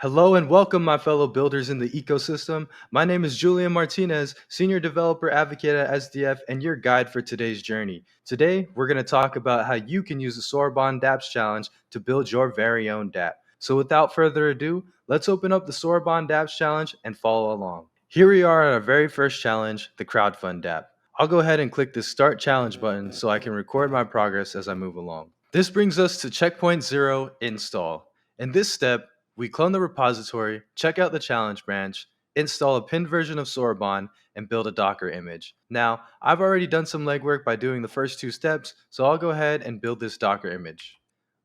Hello and welcome, my fellow builders in the ecosystem. My name is Julian Martinez, Senior Developer Advocate at SDF, and your guide for today's journey. Today, we're going to talk about how you can use the Soroban Dapps Challenge to build your very own Dapp. So without further ado, let's open up the Soroban Dapps Challenge and follow along. Here we are at our very first challenge, the Crowdfund Dapp. I'll go ahead and click the Start Challenge button so I can record my progress as I move along. This brings us to checkpoint 0, Install. In this step, we clone the repository, check out the challenge branch, install a pinned version of Soroban, and build a Docker image. Now, I've already done some legwork by doing the first two steps, so I'll go ahead and build this Docker image.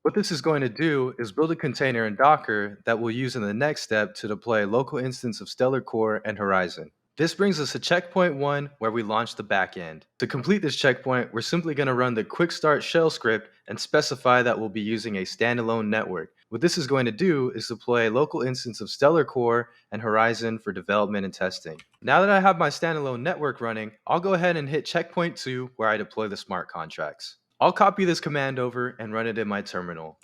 What this is going to do is build a container in Docker that we'll use in the next step to deploy a local instance of Stellar Core and Horizon. This brings us to checkpoint 1, where we launch the backend. To complete this checkpoint, we're simply going to run the quick start shell script and specify that we'll be using a standalone network. What this is going to do is deploy a local instance of Stellar Core and Horizon for development and testing. Now that I have my standalone network running, I'll go ahead and hit checkpoint 2, where I deploy the smart contracts. I'll copy this command over and run it in my terminal.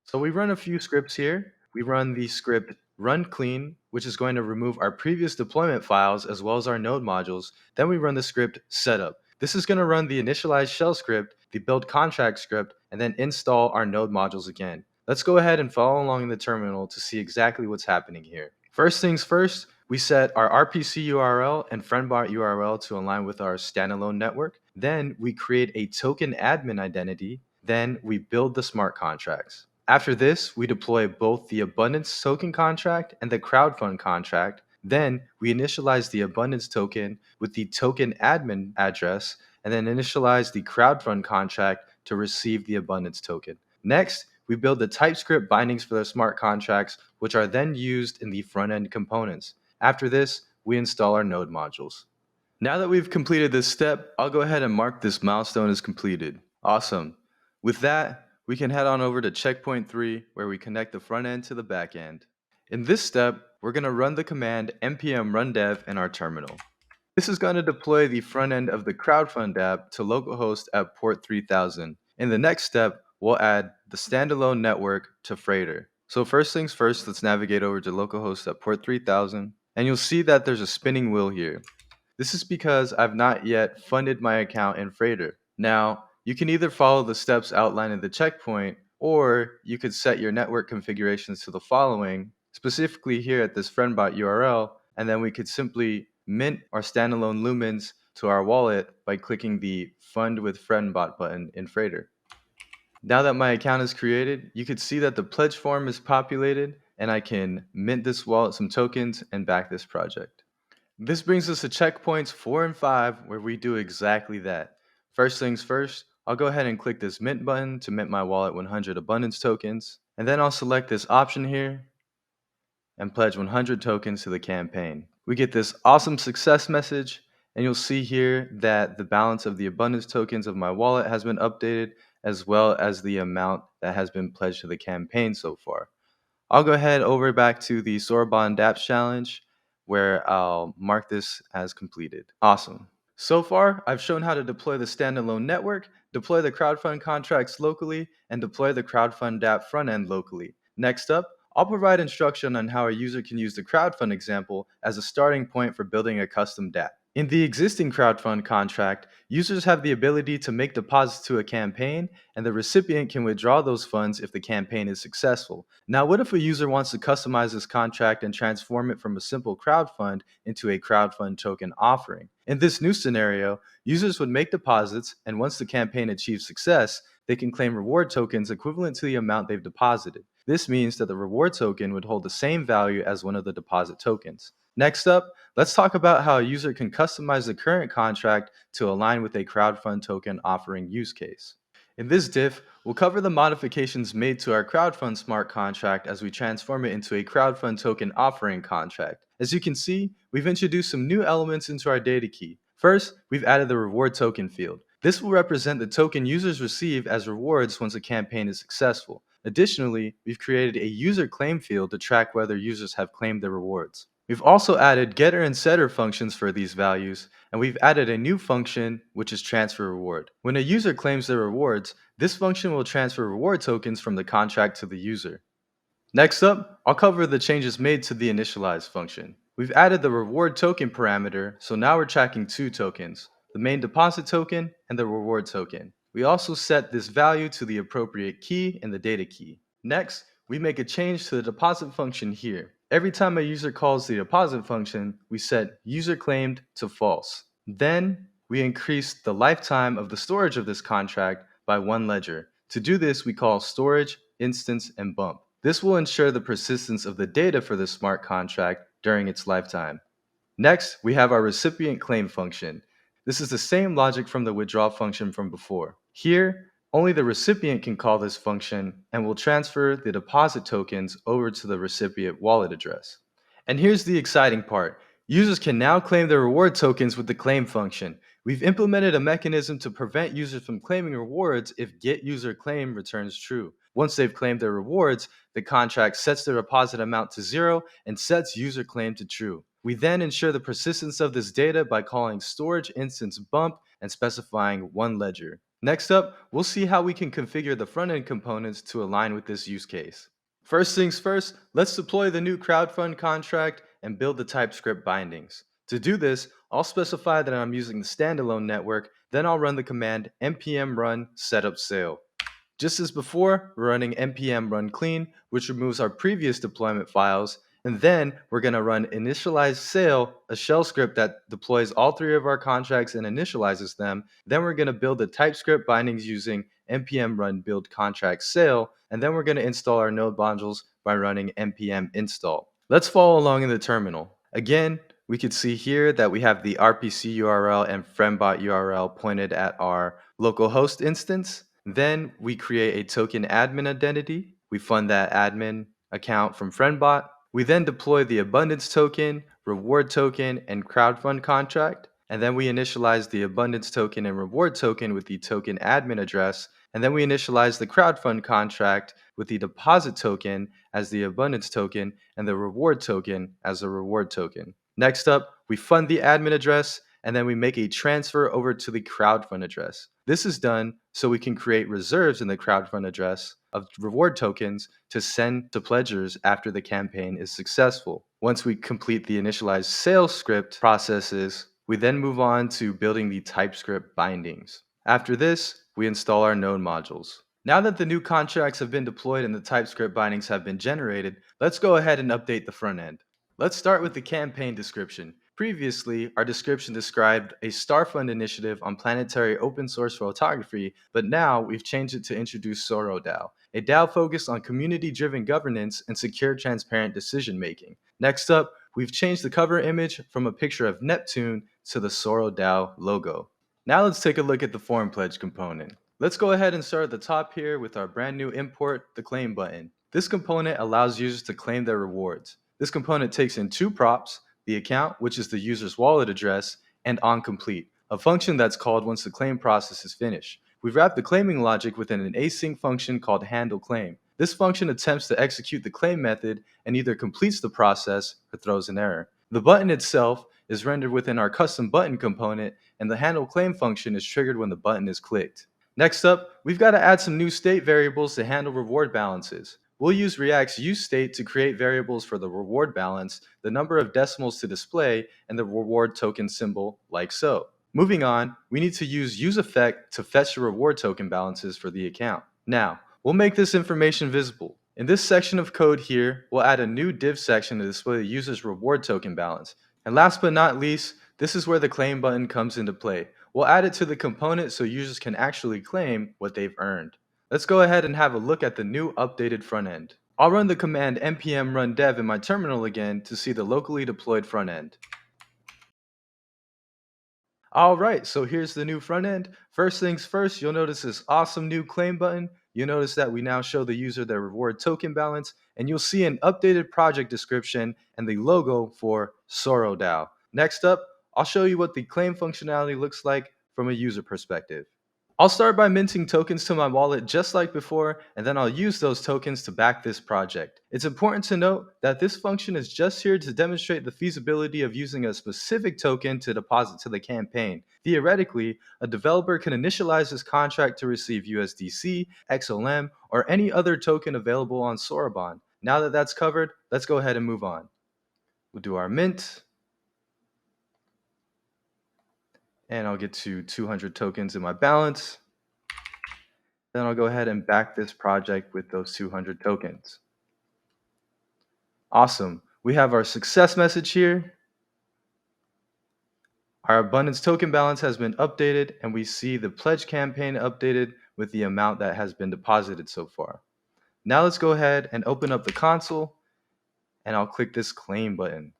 So we run a few scripts here. We run the script run clean, which is going to remove our previous deployment files as well as our node modules. Then we run the script setup. This is going to run the initialize shell script, the build contract script, and then install our node modules again. Let's go ahead and follow along in the terminal to see exactly what's happening here. First things first, we set our RPC URL and friendbot URL to align with our standalone network. Then we create a token admin identity. Then we build the smart contracts. After this, we deploy both the Abundance token contract and the Crowdfund contract. Then we initialize the Abundance token with the token admin address, and then initialize the Crowdfund contract to receive the Abundance token. Next, we build the TypeScript bindings for the smart contracts, which are then used in the front-end components. After this, we install our node modules. Now that we've completed this step, I'll go ahead and mark this milestone as completed. Awesome. With that, we can head on over to checkpoint 3, where we connect the front end to the back end. In this step, we're going to run the command npm run dev in our terminal. This is going to deploy the front end of the Crowdfund app to localhost at port 3000. In the next step, we'll add the standalone network to Freighter. So first things first, let's navigate over to localhost at port 3000, and you'll see that there's a spinning wheel here. This is because I've not yet funded my account in Freighter. Now, you can either follow the steps outlined in the checkpoint, or you could set your network configurations to the following, specifically here at this friendbot URL, and then we could simply mint our standalone lumens to our wallet by clicking the Fund with Friendbot button in Freighter. Now that my account is created, you can see that the pledge form is populated, and I can mint this wallet some tokens and back this project. This brings us to checkpoints 4 and 5, where we do exactly that. First things first, I'll go ahead and click this mint button to mint my wallet 100 abundance tokens, and then I'll select this option here and pledge 100 tokens to the campaign. We get this awesome success message, and you'll see here that the balance of the abundance tokens of my wallet has been updated, as well as the amount that has been pledged to the campaign so far. I'll go ahead over back to the Soroban Dapps challenge, where I'll mark this as completed. Awesome. So far, I've shown how to deploy the standalone network, deploy the crowdfund contracts locally, and deploy the crowdfund Dapp front end locally. Next up, I'll provide instruction on how a user can use the crowdfund example as a starting point for building a custom Dapp. In the existing crowdfund contract, users have the ability to make deposits to a campaign, and the recipient can withdraw those funds if the campaign is successful. Now, what if a user wants to customize this contract and transform it from a simple crowdfund into a crowdfund token offering? In this new scenario, users would make deposits, and once the campaign achieves success, they can claim reward tokens equivalent to the amount they've deposited. This means that the reward token would hold the same value as one of the deposit tokens. Next up, let's talk about how a user can customize the current contract to align with a crowdfund token offering use case. In this diff, we'll cover the modifications made to our crowdfund smart contract as we transform it into a crowdfund token offering contract. As you can see, we've introduced some new elements into our data key. First, we've added the reward token field. This will represent the token users receive as rewards once a campaign is successful. Additionally, we've created a user claim field to track whether users have claimed their rewards. We've also added getter and setter functions for these values, and we've added a new function, which is transfer reward. When a user claims their rewards, this function will transfer reward tokens from the contract to the user. Next up, I'll cover the changes made to the initialize function. We've added the reward token parameter, so now we're tracking two tokens, the main deposit token and the reward token. We also set this value to the appropriate key in the data key. Next, we make a change to the deposit function here. Every time a user calls the deposit function, we set user claimed to false. Then, we increase the lifetime of the storage of this contract by one ledger. To do this, we call storage, instance, and bump. This will ensure the persistence of the data for the smart contract during its lifetime. Next, we have our recipient claim function. This is the same logic from the withdraw function from before. Here, only the recipient can call this function and will transfer the deposit tokens over to the recipient wallet address. And here's the exciting part. Users can now claim their reward tokens with the claim function. We've implemented a mechanism to prevent users from claiming rewards if getUserClaim returns true. Once they've claimed their rewards, the contract sets the deposit amount to 0 and sets user claim to true. We then ensure the persistence of this data by calling storage instance bump and specifying one ledger. Next up, we'll see how we can configure the front-end components to align with this use case. First things first, let's deploy the new crowdfund contract and build the TypeScript bindings. To do this, I'll specify that I'm using the standalone network, then I'll run the command npm run setup sale. Just as before, we're running npm run clean, which removes our previous deployment files, and then we're going to run initialize sale, a shell script that deploys all three of our contracts and initializes them. Then we're going to build the TypeScript bindings using npm run build contract sale, and then we're going to install our node modules by running npm install. Let's follow along in the terminal. Again, we could see here that we have the RPC URL and friendbot URL pointed at our localhost instance. Then we create a token admin identity. We fund that admin account from friendbot. We then deploy the abundance token, reward token, and crowdfund contract. And then we initialize the abundance token and reward token with the token admin address. And then we initialize the crowdfund contract with the deposit token as the abundance token and the reward token as a reward token. Next up, we fund the admin address and then we make a transfer over to the crowdfund address. This is done so we can create reserves in the crowdfund address of reward tokens to send to pledgers after the campaign is successful. Once we complete the initialized sales script processes, we then move on to building the TypeScript bindings. After this, we install our node modules. Now that the new contracts have been deployed and the TypeScript bindings have been generated, let's go ahead and update the front end. Let's start with the campaign description. Previously, our description described a Starfund initiative on planetary open source photography, but now we've changed it to introduce Soroban, a DAO focused on community-driven governance and secure, transparent decision-making. Next up, we've changed the cover image from a picture of Neptune to the Soroban logo. Now let's take a look at the form pledge component. Let's go ahead and start at the top here with our brand new import, the claim button. This component allows users to claim their rewards. This component takes in two props, the account, which is the user's wallet address, and onComplete, a function that's called once the claim process is finished. We've wrapped the claiming logic within an async function called handleClaim. This function attempts to execute the claim method and either completes the process or throws an error. The button itself is rendered within our custom button component, and the handleClaim function is triggered when the button is clicked. Next up, we've got to add some new state variables to handle reward balances. We'll use React's useState to create variables for the reward balance, the number of decimals to display, and the reward token symbol, like so. Moving on, we need to use useEffect to fetch the reward token balances for the account. Now, we'll make this information visible. In this section of code here, we'll add a new div section to display the user's reward token balance. And last but not least, this is where the claim button comes into play. We'll add it to the component so users can actually claim what they've earned. Let's go ahead and have a look at the new updated front end. I'll run the command npm run dev in my terminal again to see the locally deployed front end. Alright, so here's the new front end. First things first, you'll notice this awesome new claim button. You'll notice that we now show the user their reward token balance, and you'll see an updated project description and the logo for Soroban. Next up, I'll show you what the claim functionality looks like from a user perspective. I'll start by minting tokens to my wallet just like before, and then I'll use those tokens to back this project. It's important to note that this function is just here to demonstrate the feasibility of using a specific token to deposit to the campaign. Theoretically, a developer can initialize this contract to receive USDC, XLM, or any other token available on Soroban. Now that that's covered, let's go ahead and move on. We'll do our mint, and I'll get to 200 tokens in my balance. Then I'll go ahead and back this project with those 200 tokens. Awesome. We have our success message here. Our abundance token balance has been updated, and we see the pledge campaign updated with the amount that has been deposited so far. Now let's go ahead and open up the console, and I'll click this claim button.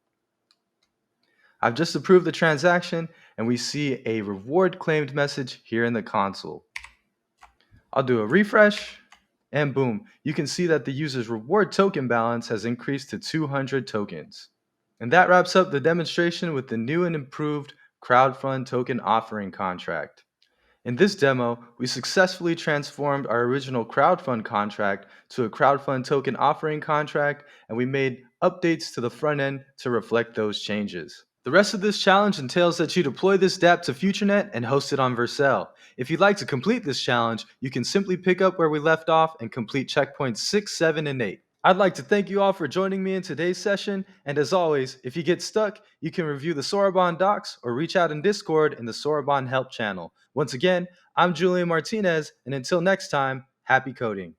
I've just approved the transaction, and we see a reward claimed message here in the console. I'll do a refresh, and boom, you can see that the user's reward token balance has increased to 200 tokens. And that wraps up the demonstration with the new and improved crowdfund token offering contract. In this demo, we successfully transformed our original crowdfund contract to a crowdfund token offering contract, and we made updates to the front end to reflect those changes. The rest of this challenge entails that you deploy this Dapp to FutureNet and host it on Vercel. If you'd like to complete this challenge, you can simply pick up where we left off and complete checkpoints 6, 7, and 8. I'd like to thank you all for joining me in today's session, and as always, if you get stuck, you can review the Soroban docs or reach out in Discord in the Soroban help channel. Once again, I'm Julian Martinez, and until next time, happy coding.